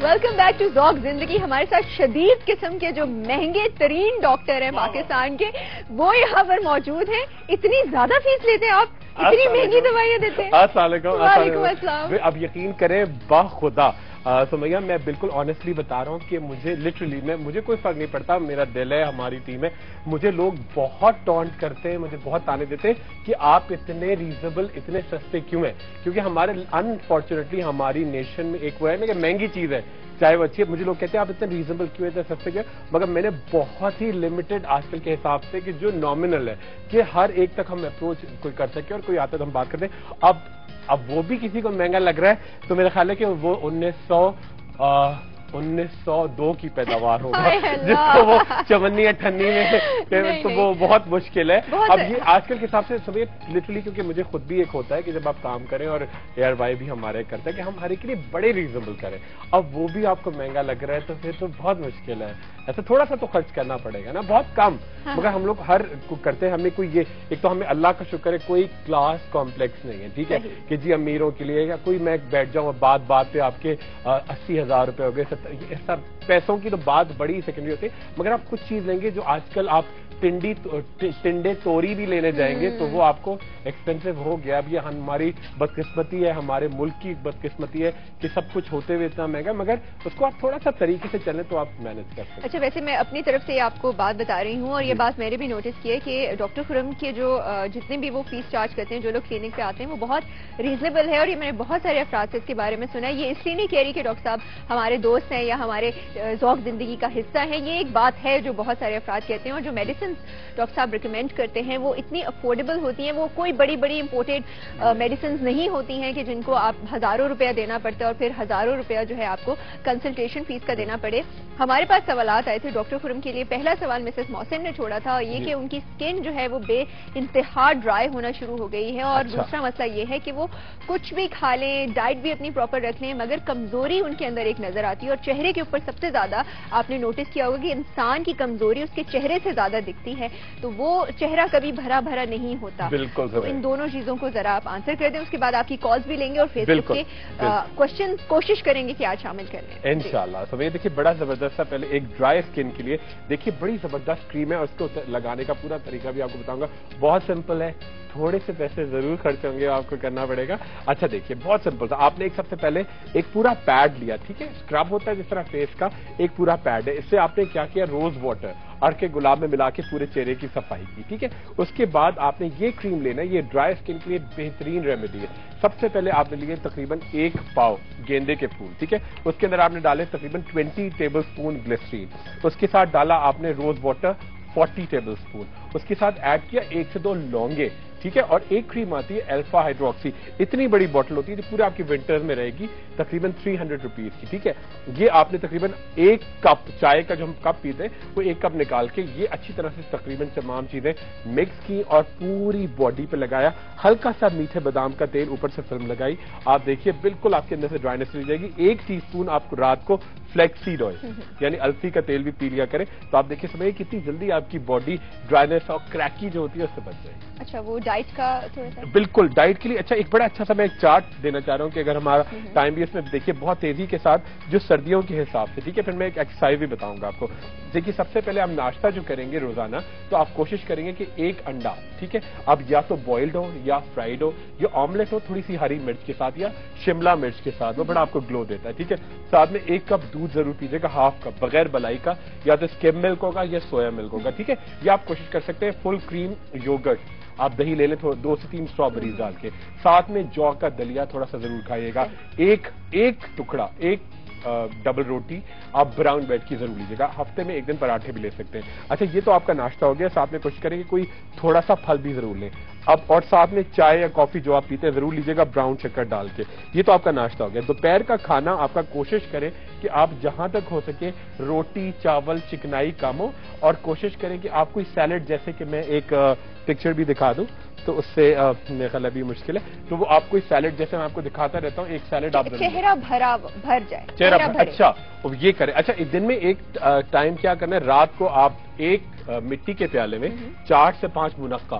Welcome back to ذوق زندگی. ہمارے ساتھ شدید قسم کے جو مہنگے ترین ڈاکٹر ہیں پاکستان کے, وہ یہاں پر موجود ہیں. اتنی زیادہ فیس لیتے ہیں آپ, اتنی مہنگی دوائیاں دیتے ہیں. السلام علیکم. وعلیکم السلام. اب یقین کریں بخدا سمیہ, میں بالکل آنیسٹلی بتا رہا ہوں کہ مجھے لٹرلی مجھے کوئی فرق نہیں پڑتا. میرا دل ہے, ہماری ٹیم ہے. مجھے لوگ بہت ٹونٹ کرتے ہیں, مجھے بہت تانے دیتے ہیں کہ آپ اتنے ریزنیبل, اتنے سستے کیوں ہیں. کیونکہ ہمارے انفارچونیٹلی ہماری نیشن میں ایک وہ ہے نا کہ مہنگی چیز ہے چاہے وہ اچھی ہے. مجھے لوگ کہتے ہیں آپ اتنے ریزنیبل کیوں, اتنے سستے کیوں, مگر میں نے بہت ہی لمیٹڈ آج کل کے حساب سے کہ جو نامنل ہے کہ ہر ایک تک ہم اپروچ کوئی کر سکے اور کوئی آتا تو ہم بات کرتے ہیں. اب وہ بھی کسی کو مہنگا لگ رہا ہے تو میرا خیال ہے کہ وہ 1902 کی پیداوار ہوگا جس کو وہ 54-58 میں, تو وہ بہت مشکل ہے. اب یہ آج کل کے حساب سے سب لٹرلی, کیونکہ مجھے خود بھی ایک ہوتا ہے کہ جب آپ کام کریں, اور ایئر وائی بھی ہمارے کرتا ہے کہ ہم ہر ایک کے لیے بڑے ریزنیبل کریں. اب وہ بھی آپ کو مہنگا لگ رہا ہے تو پھر تو بہت مشکل ہے. ایسا تھوڑا سا تو خرچ کرنا پڑے گا نا, بہت کم, مگر ہم لوگ ہر کرتے ہیں. ہمیں کوئی یہ ایک تو ہمیں اللہ کا شکر ہے کوئی کلاس کمپلیکس نہیں ہے, ٹھیک ہے, کہ جی امیروں کے لیے یا کوئی میں بیٹھ جاؤں اور بات پہ آپ کے 80,000 روپے ہو گئے, سب پیسوں کی تو بات بڑی سیکنڈری ہوتی ہے. مگر آپ کچھ چیز لیں گے جو آج کل آپ ٹنڈے توری بھی لینے جائیں گے تو وہ آپ کو ایکسپینسو ہو گیا. اب یہ ہماری بدقسمتی ہے, ہمارے ملک کی بدقسمتی ہے کہ سب کچھ ہوتے ہوئے اتنا مہنگا, مگر اس کو آپ تھوڑا سا طریقے سے چلیں تو آپ مینج کر سکتے ہیں. اچھا, ویسے میں اپنی طرف سے آپ کو بات بتا رہی ہوں, اور یہ بات میں نے بھی نوٹس کی ہے کہ ڈاکٹر خرم کے جو جتنے بھی وہ فیس چارج کرتے ہیں, جو لوگ کلینک پہ آتے ہیں, وہ بہت ریزنیبل ہے. اور یہ میں نے بہت سارے افراد سے اس کے بارے میں سنا ہے. یہ اس لیے نہیں کہہ رہی کہ ڈاکٹر صاحب ہمارے دوست ہیں یا ہمارے ذوق زندگی کا حصہ ہیں. یہ ایک بات ہے جو بہت سارے افراد کہتے ہیں. اور جو میڈیسن ڈاکٹر صاحب ریکمینڈ کرتے ہیں وہ اتنی افورڈیبل ہوتی ہیں. وہ کوئی بڑی بڑی امپورٹیڈ میڈیسنز نہیں ہوتی ہیں کہ جن کو آپ ہزاروں روپیہ دینا پڑتا ہے اور پھر ہزاروں روپیہ جو ہے آپ کو کنسلٹیشن فیس کا دینا پڑے. ہمارے پاس سوالات آئے تھے ڈاکٹر خرم کے لیے. پہلا سوال مسز محسن نے چھوڑا تھا, اور یہ کہ ان کی اسکن جو ہے وہ بے انتہا ڈرائی ہونا شروع ہو گئی ہے. اور دوسرا مسئلہ یہ ہے کہ وہ کچھ بھی کھا لیں, ڈائٹ بھی اپنی پراپر رکھ لیں, مگر کمزوری ان کے اندر ایک نظر آتی ہے. اور چہرے کے اوپر سب سے زیادہ آپ نے نوٹس کیا ہوگا کہ انسان کی کمزوری اس کے چہرے سے زیادہ دکھتی ہے, تو وہ چہرہ کبھی بھرا بھرا نہیں ہوتا. بالکل, تو ان دونوں چیزوں کو ذرا آپ آنسر کر دیں. اس کے بعد آپ کی کالز بھی لیں گے اور فیس بک کے کوشچن کوشش کریں گے کہ آج شامل کر لیں انشاءاللہ. تو یہ دیکھیے بڑا زبردست ہے. پہلے ایک ڈرائی اسکن کے لیے دیکھیے بڑی زبردست کریم ہے, اور اس کو لگانے کا پورا طریقہ بھی آپ کو بتاؤں گا. بہت سمپل ہے, تھوڑے سے پیسے ضرور خرچ ہوں گے, آپ کو کرنا پڑے گا. اچھا دیکھیے بہت سمپل تھا. آپ نے سب سے پہلے ایک پورا پیڈ لیا, ٹھیک ہے, اسکرب ہوتا ہے جس طرح فیس کا, ایک پورا پیڈ ہے. اس سے آپ نے کیا کیا, روز واٹر اور کے گلاب میں ملا کے پورے چہرے کی صفائی کی, ٹھیک ہے. اس کے بعد آپ نے یہ کریم لینا ہے, یہ ڈرائی اسکن کے لیے بہترین ریمیڈی ہے. سب سے پہلے آپ نے لیے تقریباً 1 پاؤ گیندے کے پھول, ٹھیک ہے. اس کے اندر آپ نے ڈالے تقریباً 20 ٹیبل اسپون گلیسرین. اس کے ساتھ ڈالا آپ نے روز واٹر 40 ٹیبل اسپون. اس کے ساتھ ایڈ کیا 1 سے 2 لونگے, ٹھیک ہے. اور ایک کریم آتی ہے الفا ہائیڈروکسی, اتنی بڑی بوٹل ہوتی ہے جو پورے آپ کی ونٹرز میں رہے گی, تقریباً 300 روپیز کی, ٹھیک ہے. یہ آپ نے تقریباً 1 کپ چائے کا جو ہم کپ پیتے ہیں وہ 1 کپ نکال کے یہ اچھی طرح سے تقریباً تمام چیزیں مکس کی اور پوری باڈی پہ لگایا. ہلکا سا میٹھے بادام کا تیل اوپر سے فلم لگائی. آپ دیکھیے بالکل آپ کے اندر سے ڈرائنس چلی جائے گی. 1 ٹی اسپون آپ کو رات کو فلیکس سیڈ آئل یعنی السی کا تیل بھی پی لیا کریں, تو آپ دیکھیے سمجھے کتنی جلدی آپ کی باڈی ڈرائنس اور کریکی جو ہوتی ہے اس سے بچ جائے گی. اچھا, وہ ڈائٹ کا تھوڑا سا بالکل ڈائٹ کے لیے اچھا ایک بڑا اچھا سا میں ایک چارٹ دینا چاہ رہا ہوں کہ اگر ہمارا ٹائم بھی اس میں دیکھیے بہت تیزی کے ساتھ جو سردیوں کے حساب سے, ٹھیک ہے. پھر میں ایک ایکسرسائز بھی بتاؤں گا آپ کو. دیکھیے سب سے پہلے ہم ناشتہ جو کریں گے روزانہ, تو آپ کوشش کریں گے کہ 1 انڈا, ٹھیک ہے, اب یا تو بوائلڈ ہو یا فرائیڈ ہو یا آملیٹ ہو, تھوڑی سی ہری مرچ کے ساتھ یا شملہ مرچ کے ساتھ, وہ بڑا آپ کو گلو دیتا ہے, ٹھیک ہے. ساتھ میں 1 کپ دودھ ضرور پیجیے گا, ½ کپ بغیر بلائی کا, یا تو اسکیم ملک ہوگا یا سویا ملک ہوگا, ٹھیک ہے. یا آپ کوشش کر سکتے ہیں فل کریم یوگرٹ, آپ دہی لے لیں 2 سے 3 اسٹرابریز ڈال کے. ساتھ میں جو کا دلیا تھوڑا سا ضرور کھائیے گا. ایک ٹکڑا, ایک ڈبل روٹی آپ براؤن بریڈ کی ضرور لیجیے گا. ہفتے میں 1 دن پراٹھے بھی لے سکتے ہیں. اچھا, یہ تو آپ کا ناشتہ ہو گیا. ساتھ میں کوشش کریں کہ کوئی تھوڑا سا پھل بھی ضرور لیں. اب اور ساتھ میں چائے یا کافی جو آپ پیتے ہیں ضرور لیجیے گا براؤن شکر ڈال کے. یہ تو آپ کا ناشتہ ہو گیا. دوپہر کا کھانا آپ کا کوشش کریں کہ آپ جہاں تک ہو سکے روٹی چاول چکنائی کم ہو, اور کوشش کریں کہ آپ کوئی سیلڈ, جیسے کہ میں ایک پکچر بھی دکھا دوں تو اس سے میرے خیال ابھی مشکل ہے, تو وہ آپ کوئی سیلڈ جیسے میں آپ کو دکھاتا رہتا ہوں, ایک سیلڈ آپ چہرہ بھر جائے, چہرہ اچھا یہ کریں. اچھا, دن میں ایک ٹائم کیا کرنا ہے, رات کو آپ ایک مٹی کے پیالے میں 4 سے 5 منقع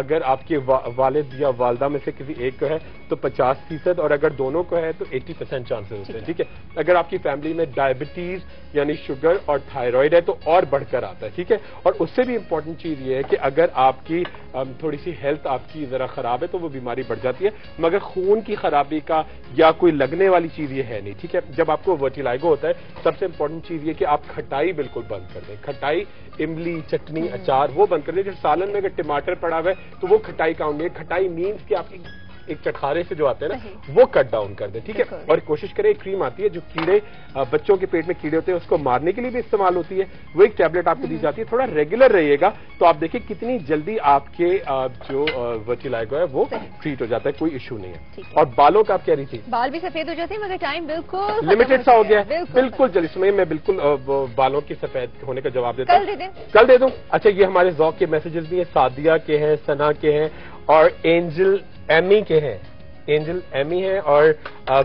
اگر آپ کے والد یا والدہ میں سے کسی ایک کو ہے تو 50%، اور اگر دونوں کو ہے تو 80% چانسز ہوتے ہیں. ٹھیک ہے. اگر آپ کی فیملی میں ڈائبٹیز یعنی شوگر اور تھائرائڈ ہے تو اور بڑھ کر آتا ہے. ٹھیک ہے. اور اس سے بھی امپورٹنٹ چیز یہ ہے کہ اگر آپ کی تھوڑی سی ہیلتھ آپ کی ذرا خراب ہے تو وہ بیماری بڑھ جاتی ہے، مگر خون کی خرابی کا یا کوئی لگنے والی چیز یہ ہے نہیں. ٹھیک ہے. جب آپ کو ورٹیلائگو ہوتا ہے سب سے امپورٹنٹ چیز یہ کہ آپ کھٹائی بالکل بند کر دیں. کھٹائی، املی، چٹنی، اچار وہ بند کر دیں. جب سالن میں اگر ٹماٹر پڑا ہوا ہے تو وہ کھٹائی کاؤنٹ نہیں ہے. کھٹائی مینس کہ آپ کی ایک چٹخارے سے جو آتے ہیں نا وہ کٹ ڈاؤن کر دیں. ٹھیک ہے. اور کوشش کریں، ایک کریم آتی ہے جو کیڑے، بچوں کے پیٹ میں کیڑے ہوتے ہیں اس کو مارنے کے لیے بھی استعمال ہوتی ہے، وہ ایک ٹیبلٹ آپ کو دی جاتی ہے. تھوڑا ریگولر رہیے گا تو آپ دیکھیں کتنی جلدی آپ کے جو ورٹیلائگو ہے وہ ٹریٹ ہو جاتا ہے، کوئی ایشو نہیں ہے. اور بالوں کا آپ کہہ رہی تھی؟ بال بھی سفید ہو جاتے ہیں مگر ٹائم بالکل لمیٹڈ سا ہو گیا ہے. بالکل جلدی سمجھے، میں بالکل بالوں کی سفید ہونے کا جواب دیتا ہوں. کل دے دوں. اچھا، یہ ہمارے ذوق کے میسیجز بھی ہیں. سعدیہ کے ہیں، ثنا کے ہیں، اور اینجل ایمی کے ہیں. اینجل ایمی ہے اور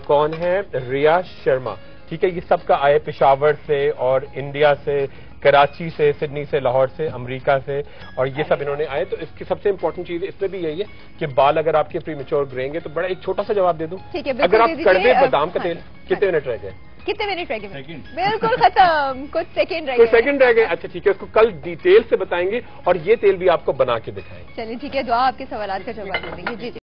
کون ہے؟ ریا شرما. ٹھیک ہے. یہ سب کا آئے پشاور سے اور انڈیا سے، کراچی سے، سڈنی سے، لاہور سے، امریکہ سے، اور یہ سب انہوں نے آئے. تو اس کی سب سے امپورٹنٹ چیز اس میں بھی یہی ہے کہ بال اگر آپ کے پری میچور گریں گے تو بڑا ایک چھوٹا سا جواب دے دوں. اگر آپ کڑوے بادام کا تیل، کتنے منٹ رہ گئے؟ کتنے منٹ رہ گئے؟ بالکل ختم. کچھ سیکنڈ رہ گئے. اچھا ٹھیک ہے. اس کو کل ڈیٹیل سے بتائیں گے اور یہ تیل بھی آپ کو بنا کے دکھائیں گے. چلیے ٹھیک ہے. دعا آپ کے سوالات کا جواب دیں گے. جی.